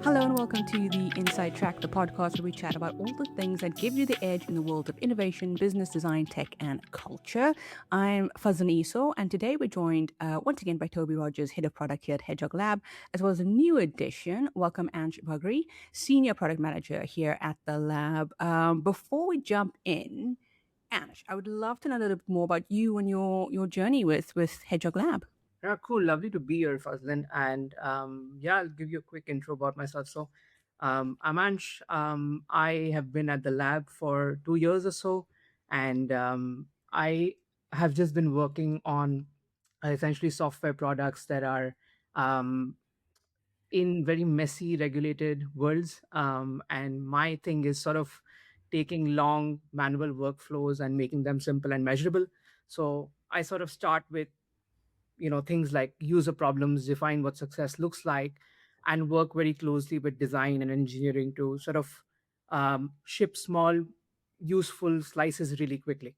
Hello and welcome to the Inside Track, the podcast where we chat about all the things that give you the edge in the world of innovation, business design, tech, and culture. I'm Fuzlin Esau, and today we're joined once again by Toby Rogers, Head of Product here at Hedgehog Lab, as well as a new addition. Welcome, Ansh Bagri, Senior Product Manager here at the lab. Before we jump in, Ansh, I would love to know a little bit more about you and your journey with Hedgehog Lab. Yeah, cool. Lovely to be here, Fuzlin. And yeah, I'll give you a quick intro about myself. I'm Ansh. I have been at the lab for 2 years or so, and I have just been working on essentially software products that are um, in very messy, regulated worlds. And my thing is sort of taking long manual workflows and making them simple and measurable. So I sort of start with things like user problems, define what success looks like, and work very closely with design and engineering to sort of ship small useful slices really quickly.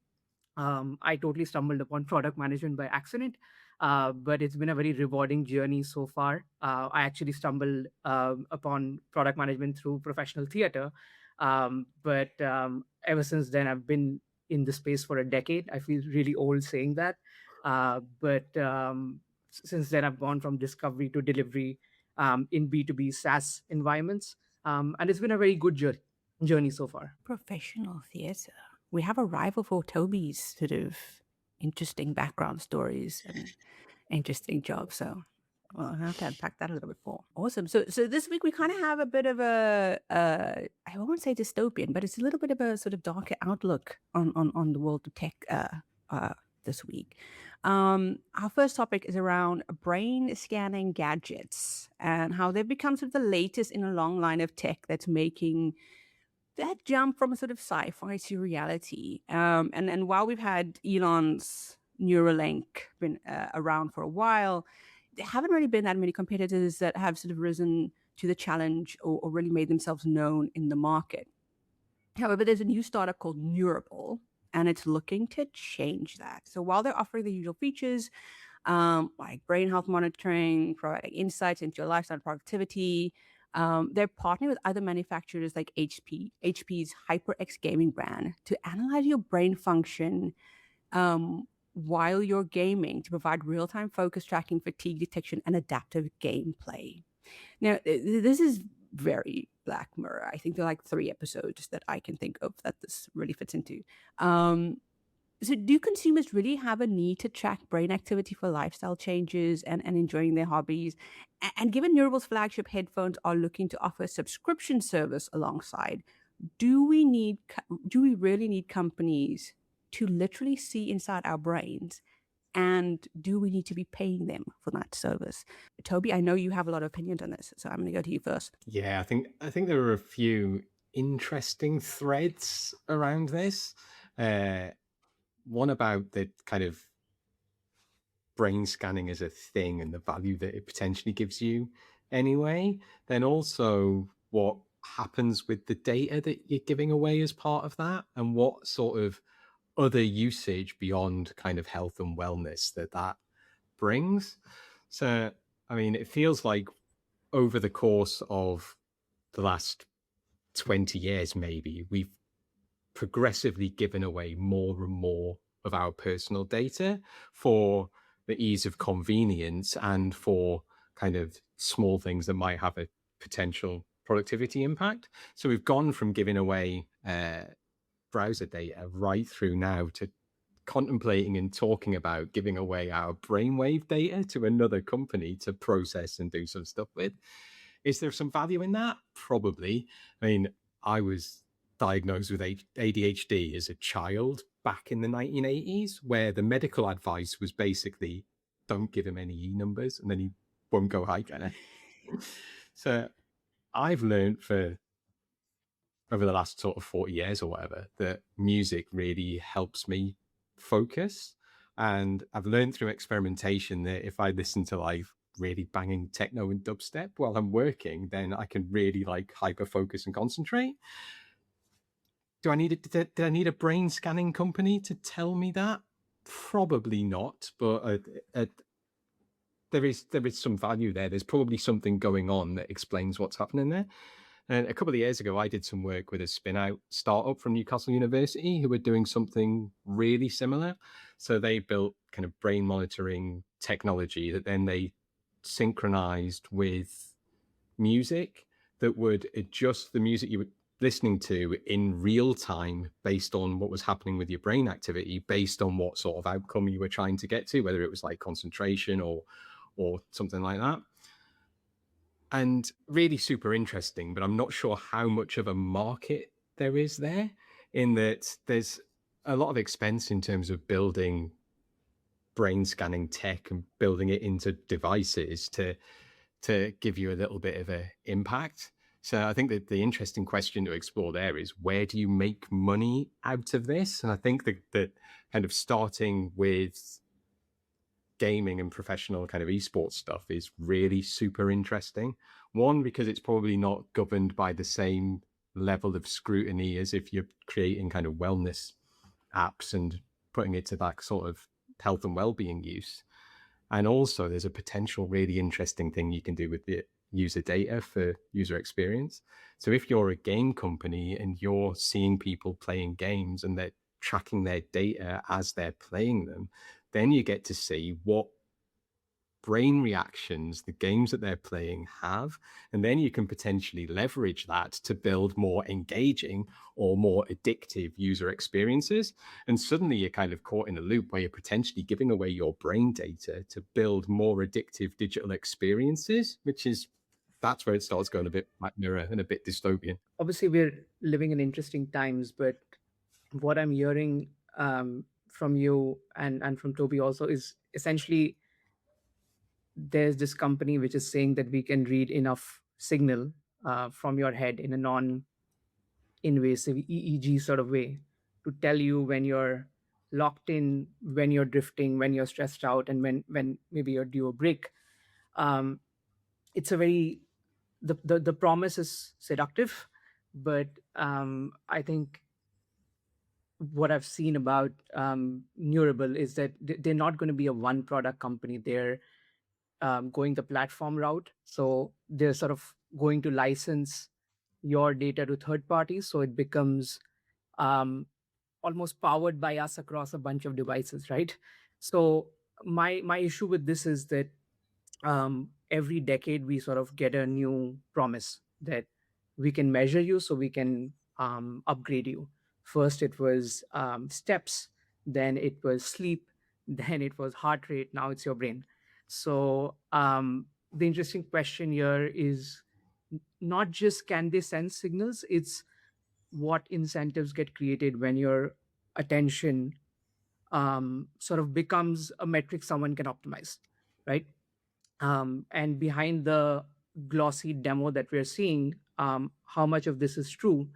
I totally stumbled upon product management by accident, but it's been a very rewarding journey so far. I actually stumbled upon product management through professional theater, but ever since then, I've been in the space for a decade. I feel really old saying that, but since then, I've gone from discovery to delivery in B2B SaaS environments, and it's been a very good journey so far. Professional theatre. We have a rival for Toby's sort of interesting background stories and interesting jobs. So well, I have to unpack that a little bit more. Awesome. So this week we kind of have a bit of I won't say dystopian, but it's a little bit of a sort of darker outlook on the world of tech this week. Our first topic is around brain scanning gadgets and how they've become sort of the latest in a long line of tech that's making that jump from a sort of sci-fi to reality. And while we've had Elon's Neuralink been around for a while, there haven't really been that many competitors that have sort of risen to the challenge or really made themselves known in the market. However, there's a new startup called Neurable, and it's looking to change that. So while they're offering the usual features, like brain health monitoring, providing insights into your lifestyle and productivity, they're partnering with other manufacturers like HP's HyperX gaming brand to analyze your brain function while you're gaming to provide real-time focus tracking, fatigue detection, and adaptive gameplay. Now, this is very Black Mirror. I think there are like 3 episodes that I can think of that this really fits into. So do consumers really have a need to track brain activity for lifestyle changes and enjoying their hobbies? And given Neurable's flagship headphones are looking to offer a subscription service alongside, do we really need companies to literally see inside our brains? And do we need to be paying them for that service? Toby, I know you have a lot of opinions on this, so I'm going to go to you first. Yeah, I think there are a few interesting threads around this. One about the kind of brain scanning as a thing and the value that it potentially gives you anyway. Then also what happens with the data that you're giving away as part of that, and what sort of other usage beyond kind of health and wellness that brings. So, I mean, it feels like over the course of the last 20 years, maybe, we've progressively given away more and more of our personal data for the ease of convenience and for kind of small things that might have a potential productivity impact. So we've gone from giving away browser data right through now to contemplating and talking about giving away our brainwave data to another company to process and do some stuff with. Is there some value in that? Probably. I mean, I was diagnosed with ADHD as a child back in the 1980s, where the medical advice was basically don't give him any numbers and then he won't go hiking. So I've learned for over the last sort of 40 years or whatever that music really helps me focus. And I've learned through experimentation that if I listen to like really banging techno and dubstep while I'm working, then I can really like hyper focus and concentrate. Did I need a brain scanning company to tell me that? Probably not, but there is some value there. There's probably something going on that explains what's happening there. And a couple of years ago, I did some work with a spin out startup from Newcastle University who were doing something really similar. So they built kind of brain monitoring technology that then they synchronized with music that would adjust the music you were listening to in real time based on what was happening with your brain activity, based on what sort of outcome you were trying to get to, whether it was like concentration or something like that. And really super interesting, but I'm not sure how much of a market there is there, in that there's a lot of expense in terms of building brain scanning tech and building it into devices to give you a little bit of an impact. So I think that the interesting question to explore there is, where do you make money out of this? And I think that kind of starting with gaming and professional kind of esports stuff is really super interesting. One, because it's probably not governed by the same level of scrutiny as if you're creating kind of wellness apps and putting it to that sort of health and well-being use. And also there's a potential really interesting thing you can do with the user data for user experience. So if you're a game company and you're seeing people playing games and they're tracking their data as they're playing them, then you get to see what brain reactions the games that they're playing have, and then you can potentially leverage that to build more engaging or more addictive user experiences. And suddenly you're kind of caught in a loop where you're potentially giving away your brain data to build more addictive digital experiences, that's where it starts going a bit Black Mirror and a bit dystopian. Obviously, we're living in interesting times, but what I'm hearing from you and from Toby also is essentially there's this company which is saying that we can read enough signal from your head in a non-invasive EEG sort of way to tell you when you're locked in, when you're drifting, when you're stressed out, and when maybe you're due a break. Um, it's a very the promise is seductive, but I think what I've seen about Neurable is that they're not going to be a one product company. They're going the platform route. So they're sort of going to license your data to third parties. So it becomes um, almost powered by us across a bunch of devices, right? So my issue with this is that every decade we sort of get a new promise that we can measure you so we can upgrade you. First it was steps, then it was sleep, then it was heart rate, now it's your brain. So the interesting question here is not just can they sense signals, it's what incentives get created when your attention sort of becomes a metric someone can optimize, right? And behind the glossy demo that we're seeing, how much of this is true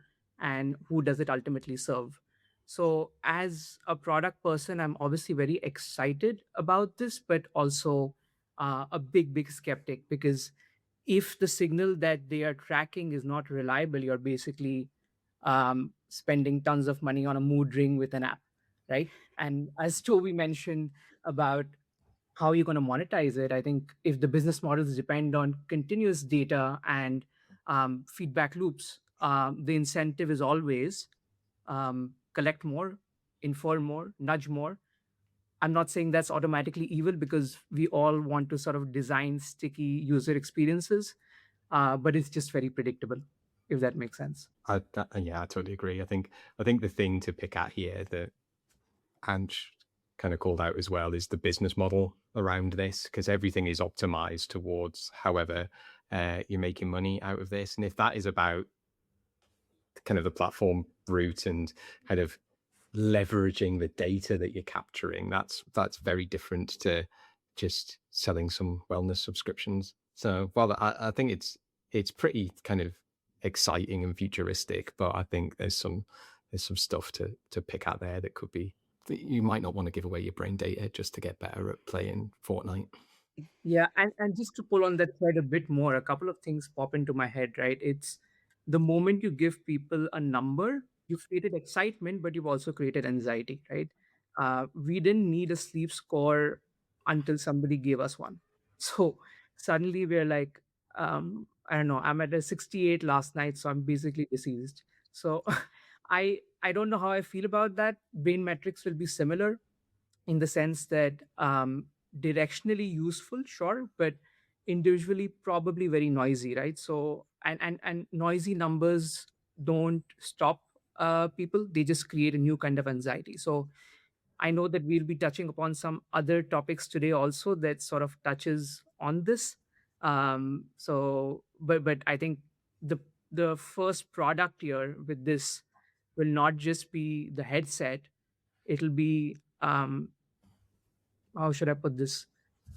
and who does it ultimately serve. So as a product person, I'm obviously very excited about this, but also a big skeptic, because if the signal that they are tracking is not reliable, you're basically spending tons of money on a mood ring with an app, right? And as Toby mentioned about how you're going to monetize it, I think if the business models depend on continuous data and feedback loops, the incentive is always collect more, infer more, nudge more. I'm not saying that's automatically evil, because we all want to sort of design sticky user experiences, but it's just very predictable, if that makes sense. Yeah, I totally agree. I think the thing to pick at here that Ansh kind of called out as well is the business model around this, because everything is optimized towards however you're making money out of this. And if that is about kind of the platform route and kind of leveraging the data that you're capturing, that's very different to just selling some wellness subscriptions. So while I think it's pretty kind of exciting and futuristic, but I think there's some stuff to pick out there that could be, you might not want to give away your brain data just to get better at playing Fortnite. Yeah, and just to pull on that thread a bit more, a couple of things pop into my head, right? It's the moment you give people a number, you've created excitement, but you've also created anxiety, right? We didn't need a sleep score until somebody gave us one. So suddenly we're like, I don't know, I'm at a 68 last night, so I'm basically deceased. So I don't know how I feel about that. Brain metrics will be similar in the sense that directionally useful, sure, but individually probably very noisy, right? So and noisy numbers don't stop people; they just create a new kind of anxiety. So I know that we'll be touching upon some other topics today also that sort of touches on this. But I think the the first product here with this will not just be the headset. It'll be how should I put this?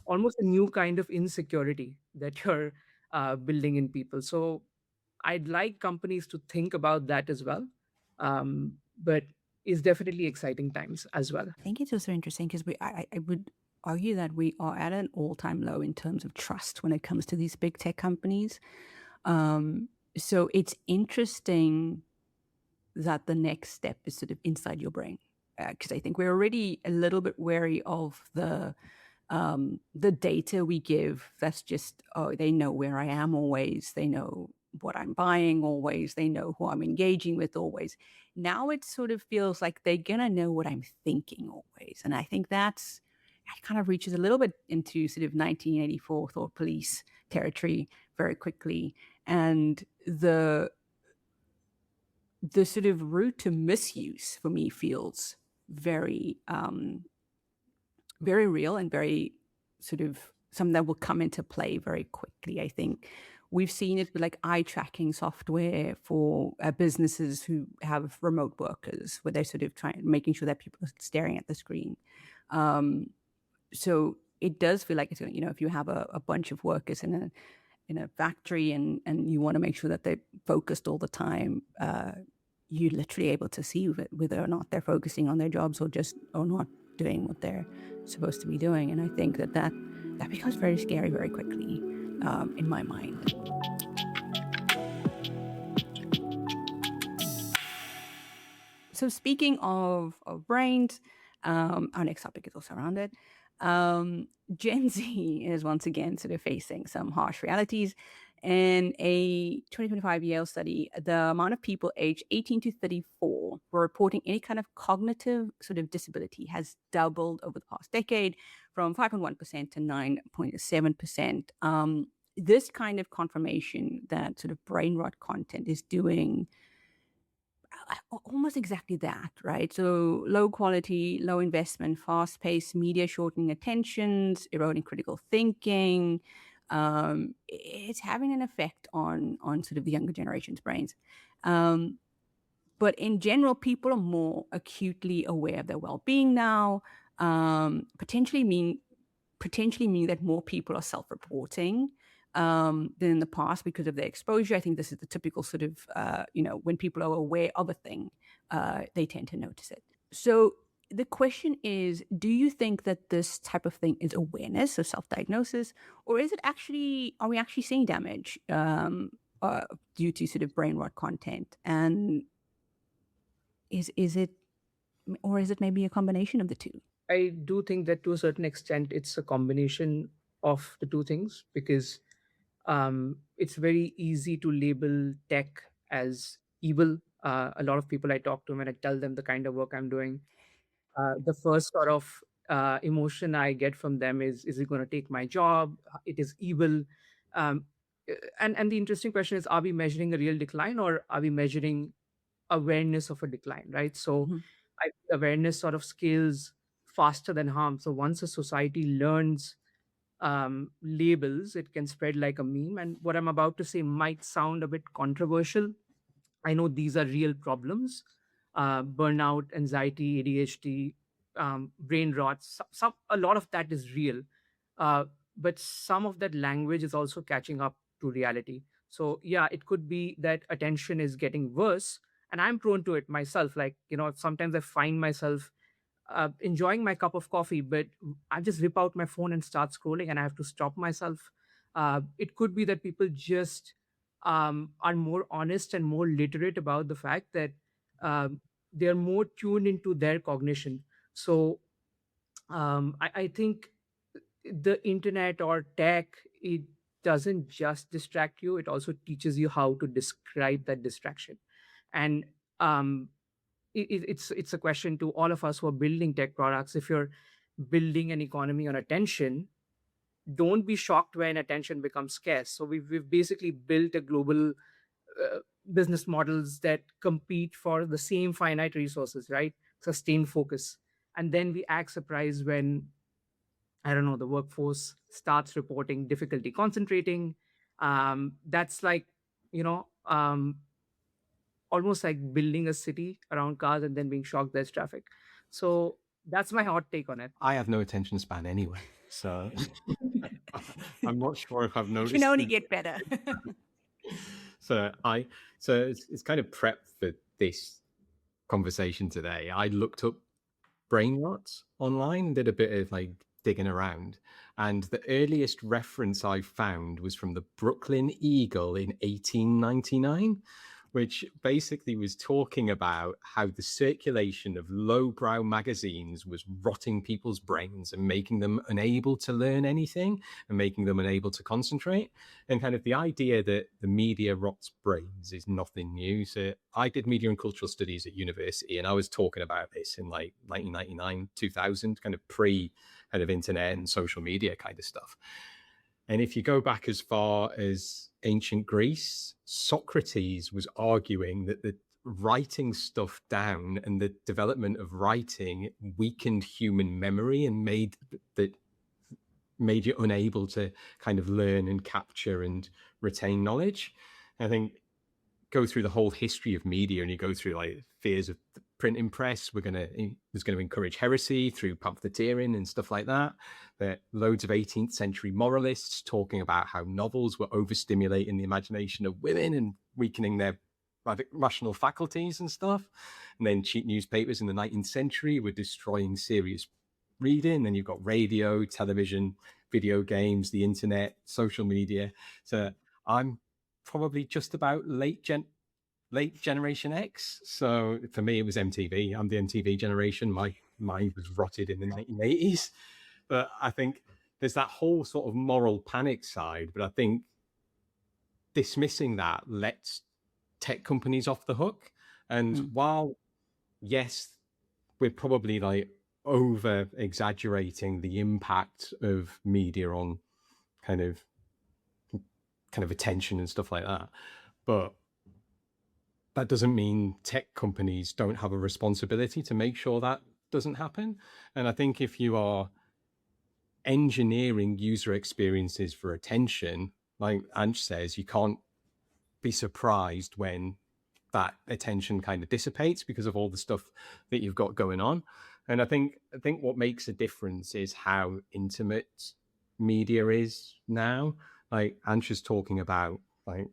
Almost a new kind of insecurity that you're building in people. So I'd like companies to think about that as well. But it's definitely exciting times as well. I think it's also interesting because I would argue that we are at an all-time low in terms of trust when it comes to these big tech companies. So it's interesting that the next step is sort of inside your brain, because I think we're already a little bit wary of the data we give. That's just, oh, they know where I am always, they know what I'm buying always, they know who I'm engaging with always. Now it sort of feels like they're gonna know what I'm thinking always, and I think that kind of reaches a little bit into sort of 1984 thought police territory very quickly. And the sort of route to misuse for me feels very very real and very sort of something that will come into play very quickly. I think we've seen it with like eye tracking software for businesses who have remote workers, where they're sort of trying making sure that people are staring at the screen. um, so it does feel like it's, you know, if you have a bunch of workers in a factory and you want to make sure that they're focused all the time, you're literally able to see whether or not they're focusing on their jobs or not doing what they're supposed to be doing. And I think that becomes very scary very quickly, in my mind. So speaking of brains, our next topic is also around it. Gen Z is once again sort of facing some harsh realities. In a 2025 Yale study, the amount of people aged 18 to 34 were reporting any kind of cognitive sort of disability has doubled over the past decade, from 5.1% to 9.7%. This kind of confirmation that sort of brain rot content is doing almost exactly that, right? So low quality, low investment, fast paced media, shortening attentions, eroding critical thinking. It's having an effect on sort of the younger generation's brains. Um, but in general, people are more acutely aware of their well-being now. Potentially mean that more people are self-reporting than in the past because of their exposure. I think this is the typical sort of, when people are aware of a thing, they tend to notice it. So the question is, do you think that this type of thing is awareness, so self-diagnosis, or is it actually, are we actually seeing damage due to sort of brain rot content? And is it, or is it maybe a combination of the two? I do think that to a certain extent it's a combination of the two things because it's very easy to label tech as evil. A lot of people I talk to when I tell them the kind of work I'm doing, the first sort of emotion I get from them is it going to take my job? It is evil. Um, and the interesting question is, are we measuring a real decline or are we measuring awareness of a decline, right? So Mhm. I think awareness sort of scales faster than harm. So once a society learns labels, it can spread like a meme. And what I'm about to say might sound a bit controversial. I know these are real problems: burnout, anxiety, ADHD, brain rot. A lot of that is real, uh, but some of that language is also catching up to reality. So yeah, it could be that attention is getting worse, and I'm prone to it myself. Like, sometimes I find myself enjoying my cup of coffee, but I just whip out my phone and start scrolling, and I have to stop myself. It could be that people just are more honest and more literate about the fact that they're more tuned into their cognition. So I think the internet or tech, it doesn't just distract you, it also teaches you how to describe that distraction. And um, it's a question to all of us who are building tech products. If you're building an economy on attention, don't be shocked when attention becomes scarce. So we've basically built a global uh, business models that compete for the same finite resources, right? Sustained focus. And then we act surprised when, I don't know, the workforce starts reporting difficulty concentrating. That's like, you know, almost like building a city around cars and then being shocked there's traffic. So that's my hot take on it. I have no attention span anyway, so I'm not sure if I've Can noticed only it. get better. So it's kind of prep for this conversation today. I looked up brain rots online, did a bit of like digging around, and the earliest reference I found was from the Brooklyn Eagle in 1899, which basically was talking about how the circulation of lowbrow magazines was rotting people's brains and making them unable to learn anything and making them unable to concentrate. And kind of the idea that the media rots brains is nothing new. So I did media and cultural studies at university, and I was talking about this in like 1999, 2000, kind of pre kind of internet and social media kind of stuff. And if you go back as far as ancient Greece, Socrates was arguing that the writing stuff down and the development of writing weakened human memory and made you unable to kind of learn and capture and retain knowledge. I think go through the whole history of media and you go through like fears of the printing press, was going to encourage heresy through pamphleteering and stuff like that. There are loads of 18th century moralists talking about how novels were overstimulating the imagination of women and weakening their rational faculties and stuff. And then cheap newspapers in the 19th century were destroying serious reading. Then you've got radio, television, video games, the internet, social media. So I'm probably just about late generation X. So for me, it was MTV. I'm the MTV generation. My mind was rotted in the 1980s. But I think there's that whole sort of moral panic side. But I think dismissing that lets tech companies off the hook. And while, yes, we're probably like over exaggerating the impact of media on kind of attention and stuff like that, but that doesn't mean tech companies don't have a responsibility to make sure that doesn't happen. And I think if you are engineering user experiences for attention, like Ansh says, you can't be surprised when that attention kind of dissipates because of all the stuff that you've got going on. And I think what makes a difference is how intimate media is now. Like Ansh is talking about like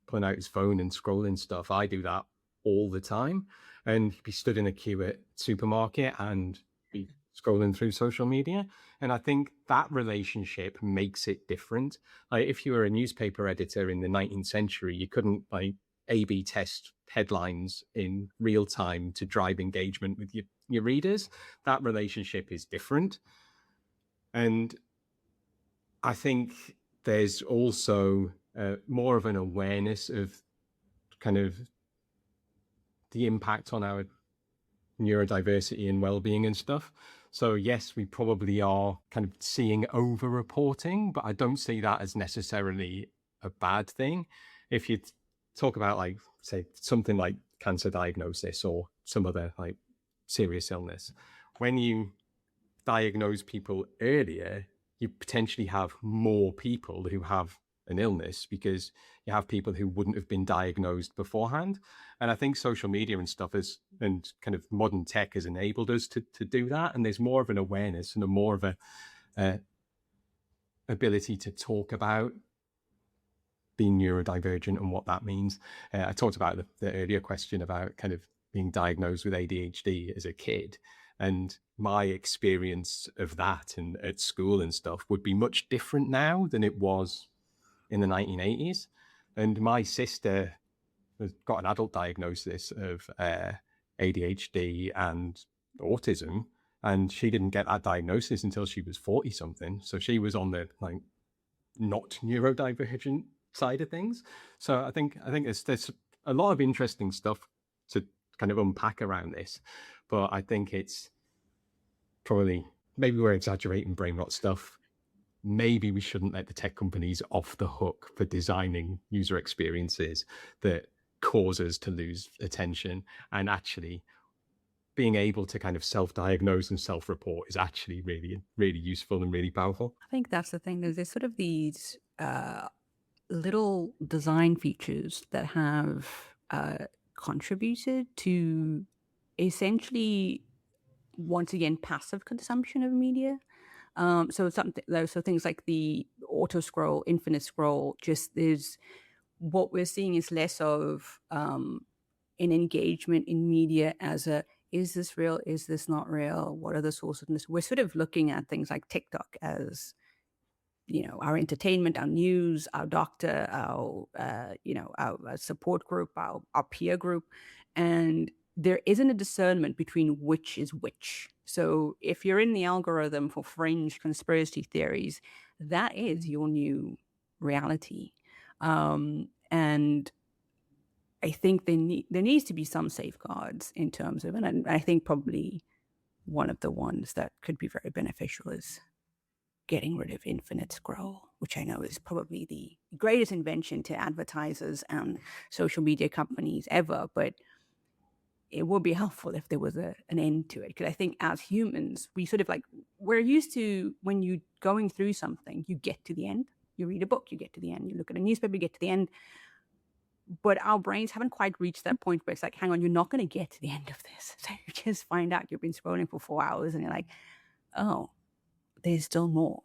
pulling out his phone and scrolling stuff. I do that all the time, and be stood in a queue at supermarket and be scrolling through social media. And I think that relationship makes it different. Like if you were a newspaper editor in the 19th century, you couldn't like A/B test headlines in real time to drive engagement with your readers. That relationship is different. And I think there's also more of an awareness of kind of the impact on our neurodiversity and well-being and stuff. So yes, we probably are kind of seeing over-reporting, but I don't see that as necessarily a bad thing. If you talk about like, say, something like cancer diagnosis or some other like serious illness, when you diagnose people earlier, you potentially have more people who have an illness because you have people who wouldn't have been diagnosed beforehand. And I think social media and stuff and kind of modern tech has enabled us to do that. And there's more of an awareness and a more of a ability to talk about being neurodivergent and what that means. I talked about the earlier question about kind of being diagnosed with ADHD as a kid. And my experience of that and at school and stuff would be much different now than it was in the 1980s. And my sister has got an adult diagnosis of ADHD and autism. and she didn't get that diagnosis until she was 40 something. So she was on the like not neurodivergent side of things. So I think there's a lot of interesting stuff to kind of unpack around this, but I think it's probably, maybe we're exaggerating brain rot stuff. Maybe we shouldn't let the tech companies off the hook for designing user experiences that cause us to lose attention, and actually being able to kind of self-diagnose and self-report is actually really, really useful and really powerful. I think that's the thing. There's sort of these little design features that have contributed to essentially, once again, passive consumption of media. So things like the auto scroll, infinite scroll, just is what we're seeing is less of an engagement in media as a, is this real? Is this not real? What are the sources of this? We're sort of looking at things like TikTok as, our entertainment, our news, our doctor, our support group, our peer group. And there isn't a discernment between which is which. So if you're in the algorithm for fringe conspiracy theories, that is your new reality. And I think there needs to be some safeguards in terms of, and I think probably one of the ones that could be very beneficial is getting rid of infinite scroll, which I know is probably the greatest invention to advertisers and social media companies ever, but it would be helpful if there was an end to it. Because I think as humans, we sort of we're used to, when you're going through something, you get to the end. You read a book, you get to the end. You look at a newspaper, you get to the end. But our brains haven't quite reached that point where it's like, hang on, you're not going to get to the end of this. So you just find out you've been scrolling for 4 hours and you're like, oh, there's still more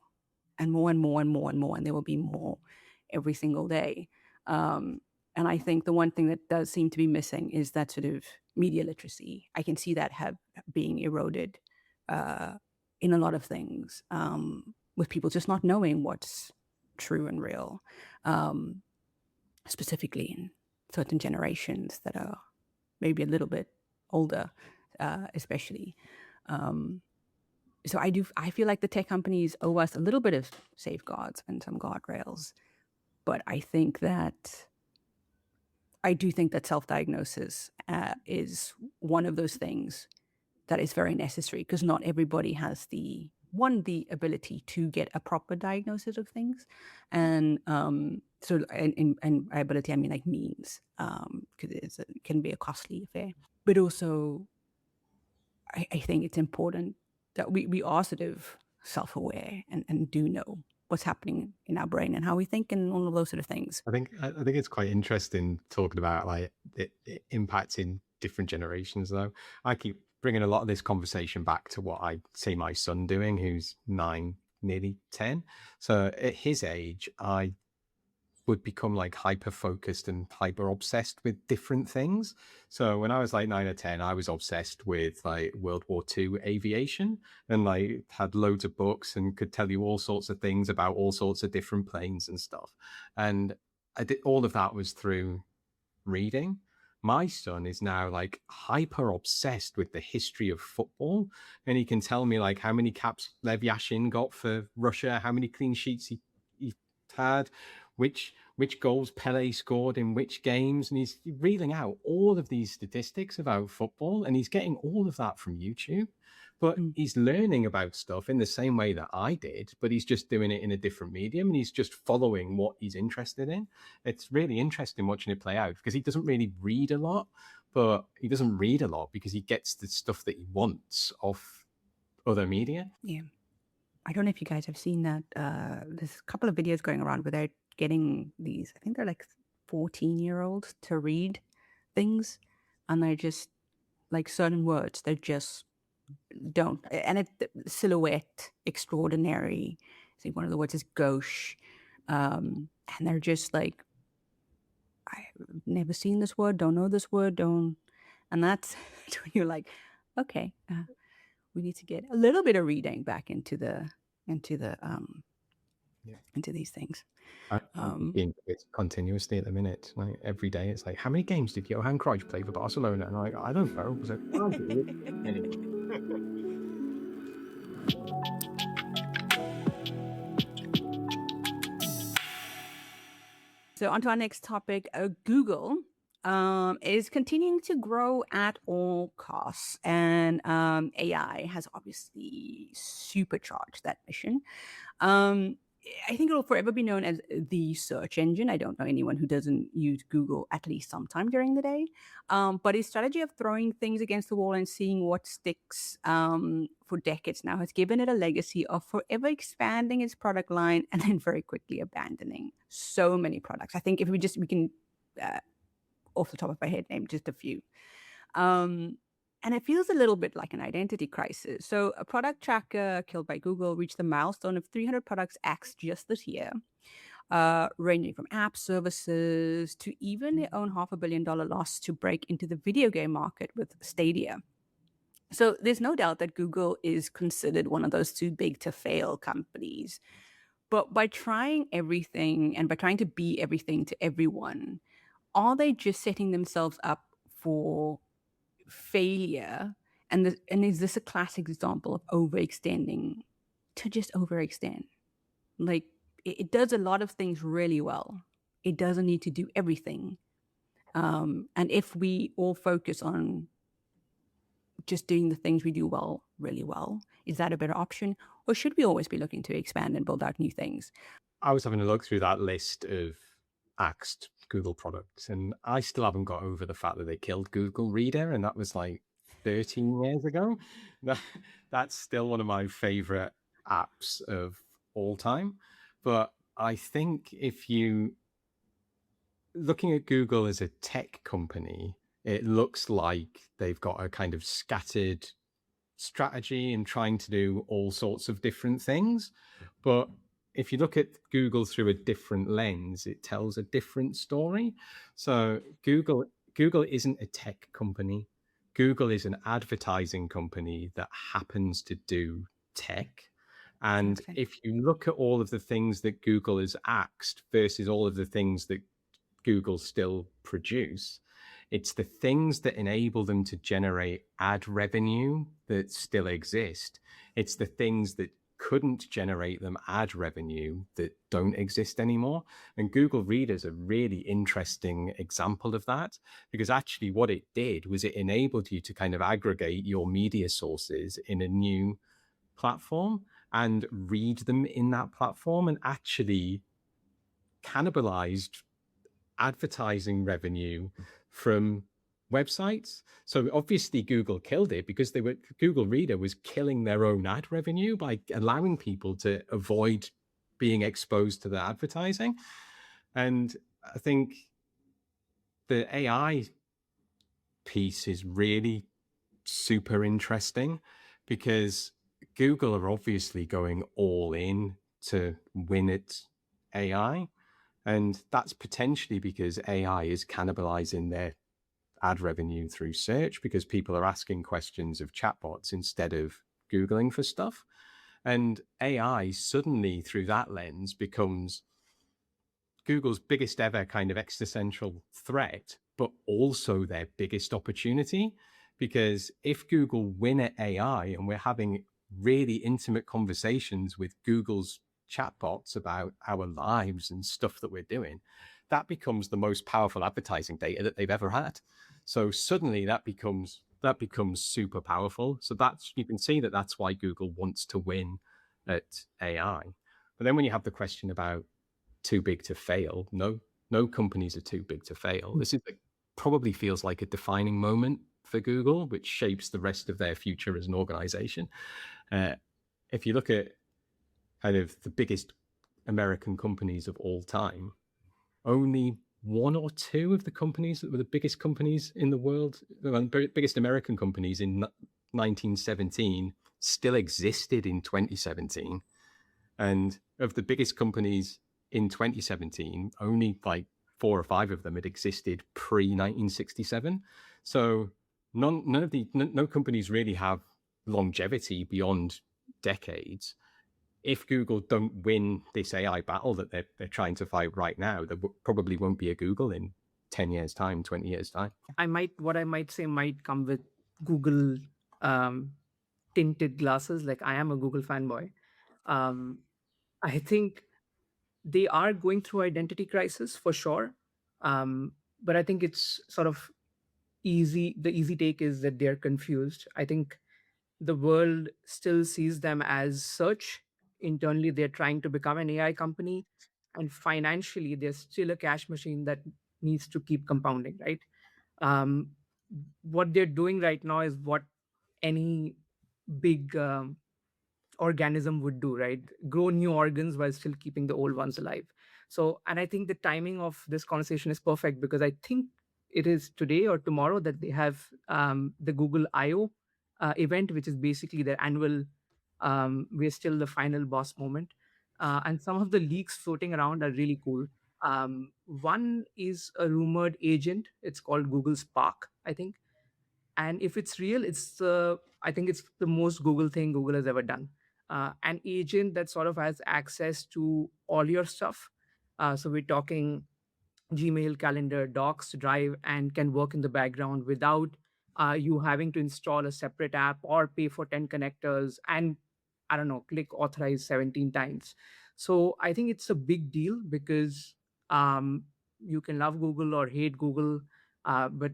and more and more and more and more. And there will be more every single day. And I think the one thing that does seem to be missing is that sort of media literacy. I can see that being eroded in a lot of things, with people just not knowing what's true and real. Specifically in certain generations that are maybe a little bit older, especially. So I feel like the tech companies owe us a little bit of safeguards and some guardrails, but I do think that self-diagnosis is one of those things that is very necessary, because not everybody has the ability to get a proper diagnosis of things, and so and ability, I mean like means, because it can be a costly affair. But also, I think it's important that we are sort of self-aware and do know what's happening in our brain and how we think and all of those sort of things. I think it's quite interesting talking about like it impacting different generations, though. I keep bringing a lot of this conversation back to what I see my son doing, who's 9, nearly 10. So at his age, I would become like hyper focused and hyper obsessed with different things. So when I was like 9 or 10, I was obsessed with like World War II aviation, and like had loads of books and could tell you all sorts of things about all sorts of different planes and stuff. And I did all of that was through reading. My son is now like hyper obsessed with the history of football, and he can tell me like how many caps Lev Yashin got for Russia, how many clean sheets he had, which goals Pele scored in which games, and he's reeling out all of these statistics about football, and he's getting all of that from YouTube. But he's learning about stuff in the same way that I did, but he's just doing it in a different medium, and he's just following what he's interested in. It's really interesting watching it play out, because he doesn't really read a lot, but he doesn't read a lot because he gets the stuff that he wants off other media. Yeah. I don't know if you guys have seen that. There's a couple of videos going around where they're getting these, I think they're like 14-year-olds to read things, and they're just like certain words, they just don't. And silhouette, extraordinary, I think one of the words is gauche, and they're just like, I've never seen this word, don't know this word, don't. And that's when you're like, okay, we need to get a little bit of reading back into these things. I'm being it's continuously at the minute, like every day. It's like, how many games did Johan Cruyff play for Barcelona? And I'm like, I don't know. I was like, So on to our next topic. Google is continuing to grow at all costs, and AI has obviously supercharged that mission. I think it'll forever be known as the search engine. I don't know anyone who doesn't use Google at least sometime during the day. But his strategy of throwing things against the wall and seeing what sticks for decades now has given it a legacy of forever expanding its product line and then very quickly abandoning so many products. I think if we can, off the top of my head, name just a few. And it feels a little bit like an identity crisis. So a product tracker killed by Google reached the milestone of 300 products axed just this year, ranging from app services to even their own $500 million loss to break into the video game market with Stadia. So there's no doubt that Google is considered one of those too big to fail companies. But by trying everything and by trying to be everything to everyone, are they just setting themselves up for failure? And is this a classic example of overextending to just overextend? Like, it does a lot of things really well. It doesn't need to do everything. And if we all focus on just doing the things we do well, really well, is that a better option? Or should we always be looking to expand and build out new things? I was having a look through that list of axed Google products, and I still haven't got over the fact that they killed Google Reader, and that was like 13 years ago. That's still one of my favorite apps of all time. But I think if you looking at Google as a tech company, it looks like they've got a kind of scattered strategy and trying to do all sorts of different things. But if you look at Google through a different lens, it tells a different story. So Google isn't a tech company. Google is an advertising company that happens to do tech. And Okay. if you look at all of the things that Google has axed versus all of the things that Google still produce, it's the things that enable them to generate ad revenue that still exist. It's the things that couldn't generate them ad revenue that don't exist anymore. And Google Reader is a really interesting example of that, because actually what it did was it enabled you to kind of aggregate your media sources in a new platform and read them in that platform, and actually cannibalized advertising revenue from websites. So obviously Google killed it because Google Reader was killing their own ad revenue by allowing people to avoid being exposed to the advertising. And I think the AI piece is really super interesting because Google are obviously going all in to win at AI. And that's potentially because AI is cannibalizing their ad revenue through search, because people are asking questions of chatbots instead of Googling for stuff. And AI suddenly, through that lens, becomes Google's biggest ever kind of existential threat, but also their biggest opportunity. Because if Google win at AI and we're having really intimate conversations with Google's chatbots about our lives and stuff that we're doing, that becomes the most powerful advertising data that they've ever had. So suddenly that becomes super powerful. So that's, you can see that that's why Google wants to win at AI. But then when you have the question about too big to fail, no companies are too big to fail. This is probably feels like a defining moment for Google, which shapes the rest of their future as an organization. If you look at kind of the biggest American companies of all time, only one or two of the companies that were the biggest companies in the world, the biggest American companies in 1917, still existed in 2017. And of the biggest companies in 2017, only like 4 or 5 of them had existed pre-1967. So no companies really have longevity beyond decades. If Google don't win this AI battle that they're trying to fight right now, there probably won't be a Google in 10 years time, 20 years time. What I might say might come with Google tinted glasses. Like, I am a Google fanboy. Um, I think they are going through identity crisis for sure. But I think it's sort of easy. The easy take is that they're confused. I think the world still sees them as search. Internally, they're trying to become an AI company, and financially, they're still a cash machine that needs to keep compounding, right? Um, what they're doing right now is what any big organism would do, right? Grow new organs while still keeping the old ones alive. So, and I think the timing of this conversation is perfect because I think it is today or tomorrow that they have the Google I/O event, which is basically their annual. We're still the final boss moment, and some of the leaks floating around are really cool. One is a rumored agent. It's called Google Spark, I think, and if it's real, I think it's the most Google thing Google has ever done. An agent that sort of has access to all your stuff. So we're talking Gmail, Calendar, Docs, Drive, and can work in the background without you having to install a separate app or pay for 10 connectors and, I don't know, click authorize 17 times. So I think it's a big deal because um, you can love Google or hate Google, but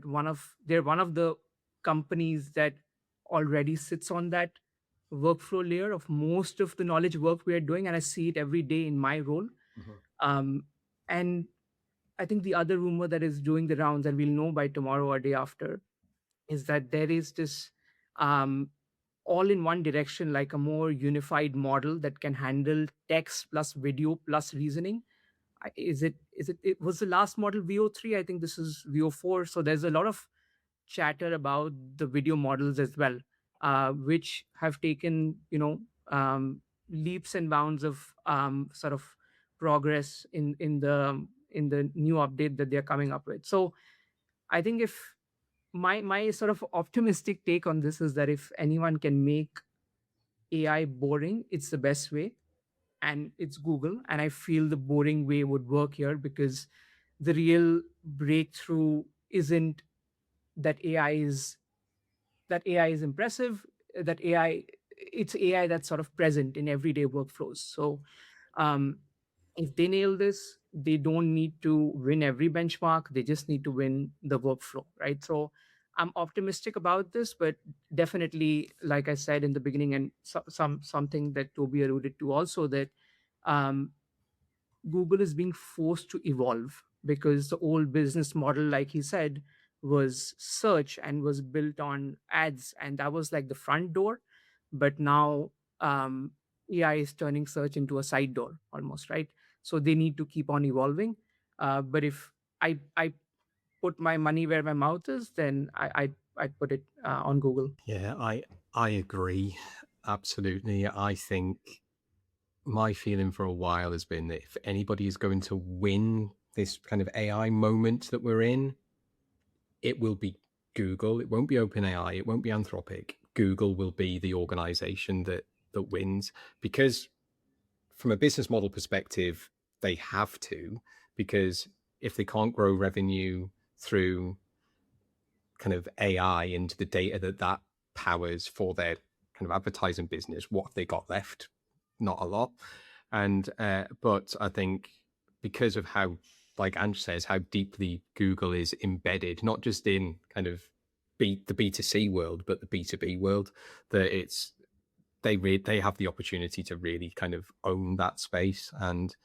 they're one of the companies that already sits on that workflow layer of most of the knowledge work we are doing, and I see it every day in my role. Um, and I think the other rumor that is doing the rounds, and we'll know by tomorrow or day after, is that there is this um, all in one direction, like a more unified model that can handle text plus video plus reasoning. It was the last model VO3? I think this is VO4. So there's a lot of chatter about the video models as well, which have taken, leaps and bounds of sort of progress in the new update that they're coming up with. So I think if my sort of optimistic take on this is that if anyone can make AI boring, it's the best way, and it's Google. And I feel the boring way would work here because the real breakthrough isn't that AI is that AI is impressive, that AI it's AI that's sort of present in everyday workflows. So um, if they nail this, they don't need to win every benchmark. They just need to win the workflow, right? So I'm optimistic about this, but definitely, like I said in the beginning, and something that Toby alluded to also, that um, Google is being forced to evolve because the old business model, like he said, was search and was built on ads, and that was like the front door. But now um, AI is turning search into a side door almost, right? So they need to keep on evolving. But if I put my money where my mouth is, then I put it on Google. Yeah, I agree. Absolutely. I think my feeling for a while has been that if anybody is going to win this kind of AI moment that we're in, it will be Google. It won't be OpenAI. It won't be Anthropic. Google will be the organization that wins, because from a business model perspective, they have to, because if they can't grow revenue through kind of AI into the data that powers for their kind of advertising business, what have they got left? Not a lot. And but I think because of how, like Ansh says, how deeply Google is embedded, not just in kind of the B2C world, but the B2B world, that they have the opportunity to really kind of own that space and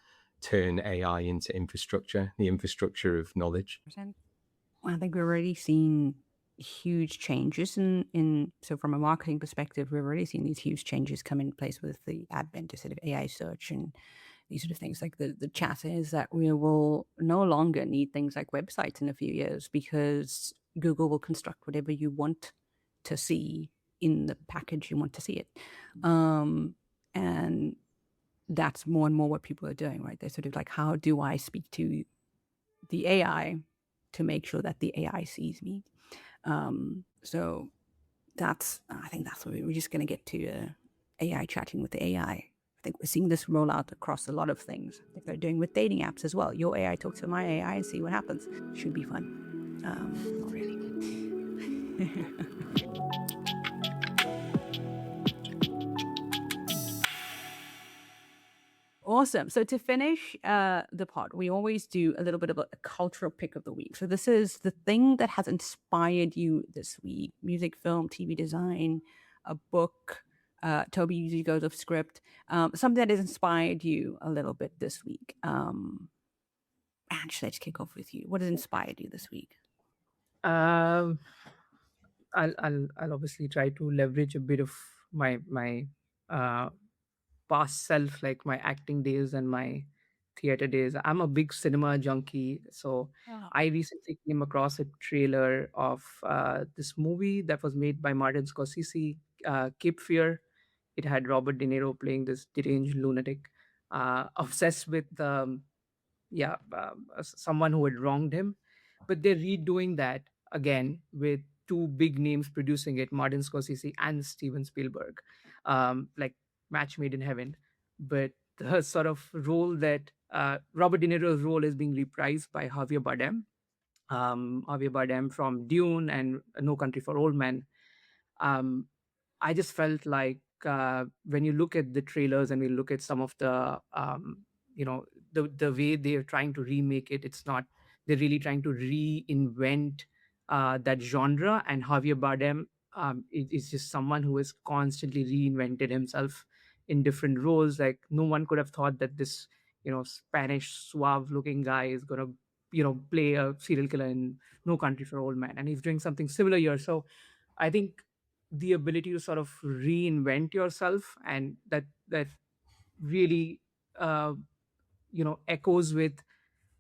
turn AI into infrastructure, the infrastructure of knowledge. I think we're already seeing huge changes in so from a marketing perspective, we're already seeing these huge changes come in place with the advent of sort of AI search and these sort of things. Like the chat is that we will no longer need things like websites in a few years because Google will construct whatever you want to see in the package you want to see it. And that's more and more what people are doing, right? They're sort of like, how do I speak to the AI to make sure that the AI sees me? So I think that's what we're just going to get to AI chatting with the AI. I think we're seeing this roll out across a lot of things. I think they're doing with dating apps as well. Your AI talks to my AI and see what happens. Should be fun. Not really. Awesome. So to finish the pod, we always do a little bit of a cultural pick of the week. So this is the thing that has inspired you this week: music, film, TV design, a book. Toby usually goes off script. Something that has inspired you a little bit this week. Ansh, let's kick off with you. What has inspired you this week? Um, I'll obviously try to leverage a bit of my uh, past self, like my acting days and my theater days. I'm a big cinema junkie, so Oh. I recently came across a trailer of this movie that was made by Martin Scorsese, Cape Fear. It had Robert De Niro playing this deranged lunatic, obsessed with someone who had wronged him, but they're redoing that again with two big names producing it, Martin Scorsese and Steven Spielberg, like match made in heaven. But the sort of role that Robert De Niro's role is being reprised by Javier Bardem from Dune and No Country for Old Men. um, I just felt like when you look at the trailers and we look at some of the the way they are trying to remake it, it's not, they're really trying to reinvent that genre. And Javier Bardem is just someone who has constantly reinvented himself in different roles. Like no one could have thought that this Spanish suave looking guy is gonna play a serial killer in No Country for Old Men, and he's doing something similar here. So I think the ability to sort of reinvent yourself, and that really uh, echoes with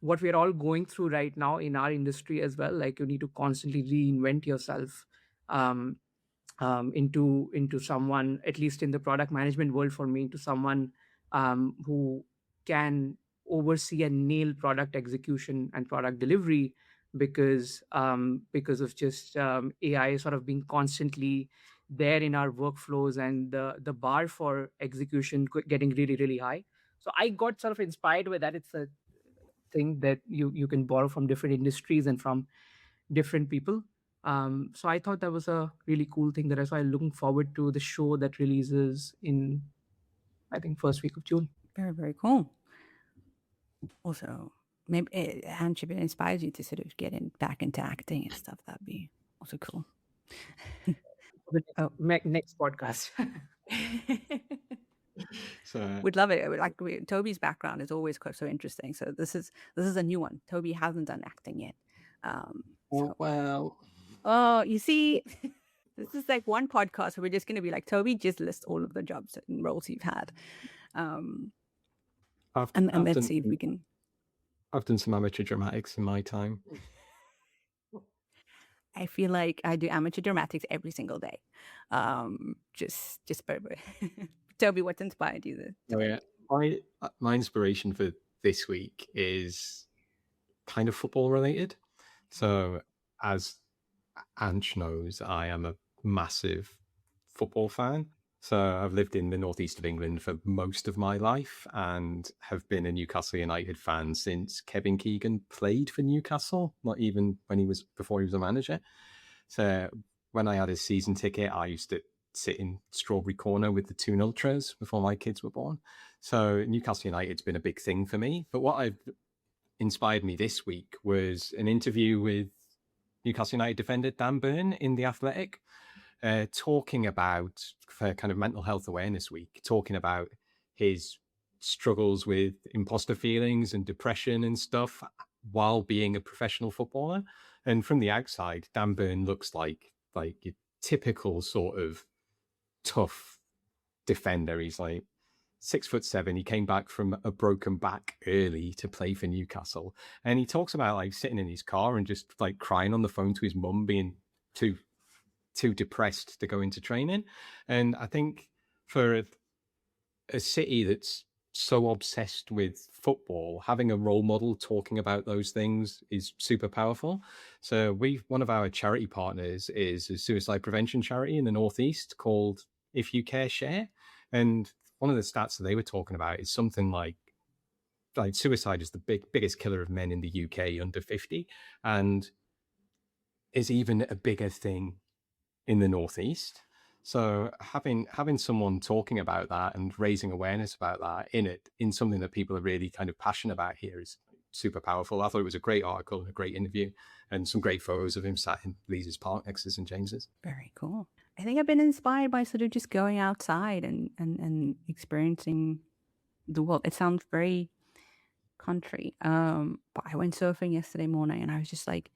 what we're all going through right now in our industry as well. Like you need to constantly reinvent yourself um, into someone, at least in the product management world for me, into someone who can oversee and nail product execution and product delivery, because of just AI sort of being constantly there in our workflows, and the bar for execution getting really really high. So I got sort of inspired by that. It's a thing that you can borrow from different industries and from different people. So I thought that was a really cool thing, that I saw. I'm looking forward to the show that releases in, I think, first week of June. Very, very cool. Also, maybe Ansh, if it inspires you to sort of back into acting and stuff, that'd be also cool. For the Oh. next podcast. So We'd love it. Like Toby's background is always quite so interesting. So this is a new one. Toby hasn't done acting yet. well, Oh, you see, this is like one podcast where we're just going to be like, Toby, just list all of the jobs and roles you've had, and let's see if we can. I've done some amateur dramatics in my time. I feel like I do amateur dramatics every single day. Just Toby, what's inspired you? Oh, yeah. My inspiration for this week is kind of football related. So, as Ansh knows, I am a massive football fan. So I've lived in the northeast of England for most of my life and have been a Newcastle United fan since Kevin Keegan played for Newcastle, not even before he was a manager. So when I had a season ticket, I used to sit in Strawberry Corner with the Toon Ultras before my kids were born. So Newcastle United's been a big thing for me. But what inspired me this week was an interview with Newcastle United defender Dan Burn in The Athletic, talking about, for kind of Mental Health Awareness Week, talking about his struggles with imposter feelings and depression and stuff while being a professional footballer. And from the outside, Dan Burn looks like a typical sort of tough defender. He's like 6'7". He came back from a broken back early to play for Newcastle, and he talks about like sitting in his car and just like crying on the phone to his mum, being too depressed to go into training. And I think for a city that's so obsessed with football, having a role model talking about those things is super powerful. So one of our charity partners is a suicide prevention charity in the Northeast called If You Care Share. And one of the stats that they were talking about is something like suicide is the biggest killer of men in the UK under 50, and is even a bigger thing in the Northeast. So having someone talking about that and raising awareness about that in something that people are really kind of passionate about here is super powerful. I thought it was a great article and a great interview, and some great photos of him sat in Lees's Park next to St. James's. Very cool. I think I've been inspired by sort of just going outside and experiencing the world. It sounds very country. But I went surfing yesterday morning and I was just like,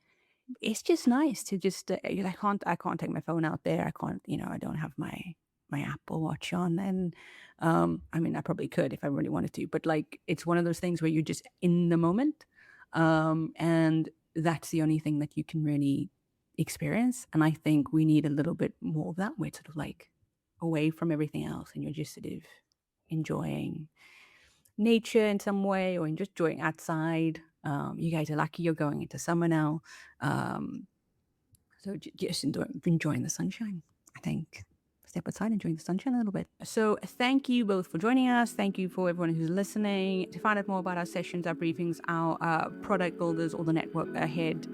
it's just nice to just I can't take my phone out there. I can't, I don't have my Apple Watch on, and I mean I probably could if I really wanted to, but like it's one of those things where you're just in the moment, and that's the only thing that you can really experience. And I think we need a little bit more of that, where it's sort of like away from everything else and you're just sort of enjoying nature in some way, or just enjoying outside. You guys are lucky you're going into summer now. So just enjoying the sunshine, I think. Step outside, enjoying the sunshine a little bit. So thank you both for joining us. Thank you for everyone who's listening. To find out more about our sessions, our briefings, our product builders, or the network ahead,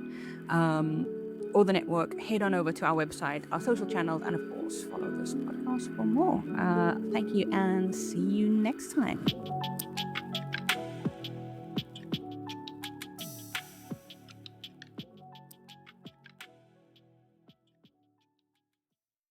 head on over to our website, our social channels, and of course, follow this podcast for more. Thank you and see you next time.